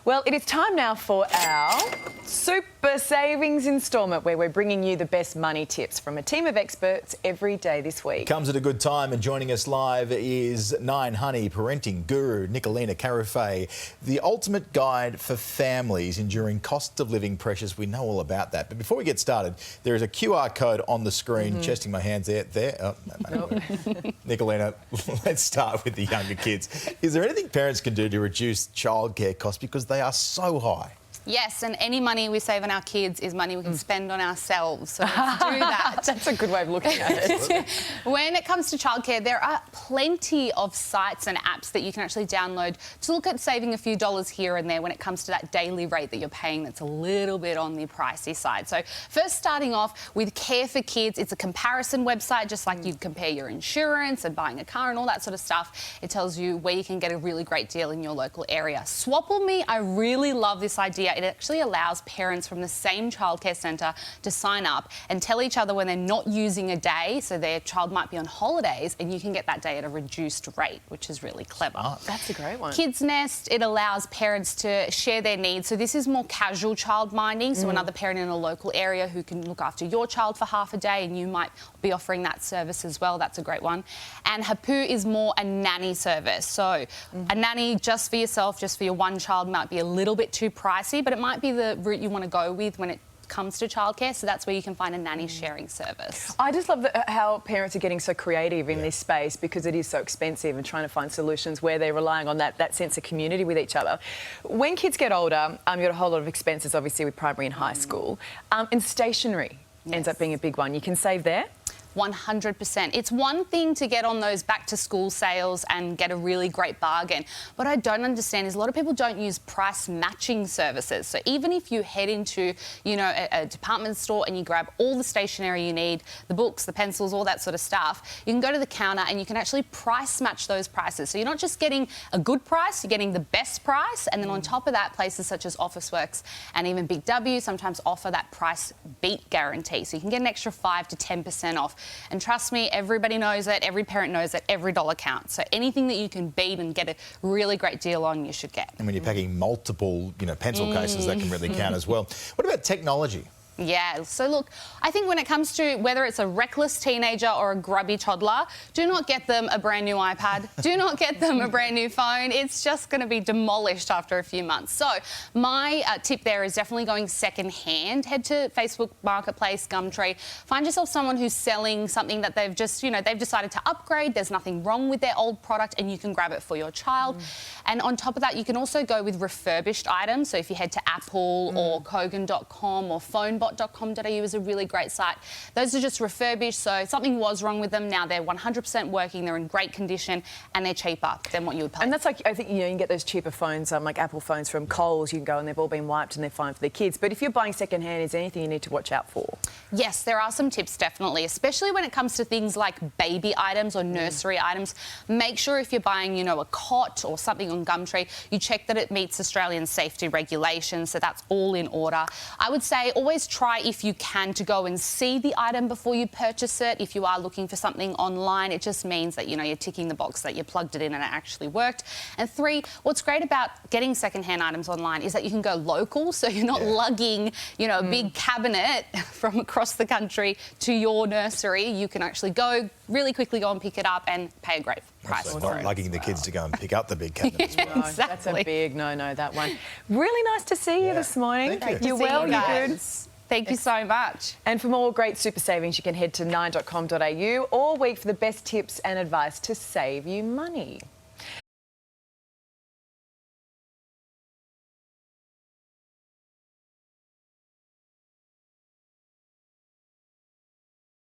Well, it is time now for our Super Savings instalment, where we're bringing you the best money tips from a team of experts every day this week. Comes at a good time, and joining us live is 9Honey parenting guru Nicolina Carafay, the ultimate guide for families enduring cost of living pressures. We know all about that. But before we get started, there is a QR code on the screen. Chesting my hands there. Oh, no. Nicolina, let's start with the younger kids. Is there anything parents can do to reduce childcare costs, because they are so high? Yes, and any money we save on our kids is money we can spend on ourselves. So let's do that. That's a good way of looking at it. When it comes to childcare, there are plenty of sites and apps that you can actually download to look at saving a few dollars here and there when it comes to that daily rate that you're paying that's a little bit on the pricey side. So first, starting off with Care for Kids, it's a comparison website, just like you'd compare your insurance and buying a car and all that sort of stuff. It tells you where you can get a really great deal in your local area. Swapple.me, I really love this idea. It actually allows parents from the same childcare centre to sign up and tell each other when they're not using a day, so their child might be on holidays, and you can get that day at a reduced rate, which is really clever. Oh, that's a great one. Kids Nest, it allows parents to share their needs. So this is more casual child minding, so another parent in a local area who can look after your child for half a day, and you might be offering that service as well. That's a great one. And Hapu is more a nanny service. So a nanny just for yourself, just for your one child, might be a little bit too pricey, but it might be the route you want to go with when it comes to childcare. So that's where you can find a nanny sharing service. I just love how parents are getting so creative in this space, because it is so expensive, and trying to find solutions where they're relying on that sense of community with each other. When kids get older, you've got a whole lot of expenses, obviously, with primary and high school. And stationery ends up being a big one. You can save there. 100%. It's one thing to get on those back to school sales and get a really great bargain. What I don't understand is a lot of people don't use price matching services. So even if you head into, a department store and you grab all the stationery you need, the books, the pencils, all that sort of stuff, you can go to the counter and you can actually price match those prices. So you're not just getting a good price, you're getting the best price. And then on top of that, places such as Officeworks and even Big W sometimes offer that price beat guarantee. So you can get an extra 5 to 10% off. And trust me, everybody knows it, every parent knows that every dollar counts. So anything that you can beat and get a really great deal on, you should get. And when you're packing multiple, pencil cases, that can really count as well. What about technology? Yeah, so look, I think when it comes to whether it's a reckless teenager or a grubby toddler, do not get them a brand new iPad. Do not get them a brand new phone. It's just going to be demolished after a few months. So my tip there is definitely going second hand. Head to Facebook Marketplace, Gumtree. Find yourself someone who's selling something that they've just, they've decided to upgrade. There's nothing wrong with their old product, and you can grab it for your child. And on top of that, you can also go with refurbished items. So if you head to Apple or Kogan.com or phonebot.com.au is a really great site. Those are just refurbished, so something was wrong with them. Now they're 100% working, they're in great condition, and they're cheaper than what you would pay. And that's like, I think, you can get those cheaper phones, like Apple phones from Coles. You can go and they've all been wiped and they're fine for the kids. But if you're buying second-hand, is there anything you need to watch out for? Yes, there are some tips, definitely, especially when it comes to things like baby items or nursery items. Make sure if you're buying, a cot or something on Gumtree, you check that it meets Australian safety regulations, so that's all in order. I would say always try, if you can, to go and see the item before you purchase it. If you are looking for something online, it just means that, you're ticking the box that you plugged it in and it actually worked. And 3, what's great about getting second-hand items online is that you can go local, so you're not lugging, a big cabinet from across the country to your nursery. You can actually go really quickly, go and pick it up and pay a great price for Not it. lugging the kids to go and pick up the big cabinet as well. No, that's a big no-no, that one. Really nice to see you this morning. Thank you. You're well, you're good. Thank you so much. And for more great super savings, you can head to 9.com.au all week for the best tips and advice to save you money.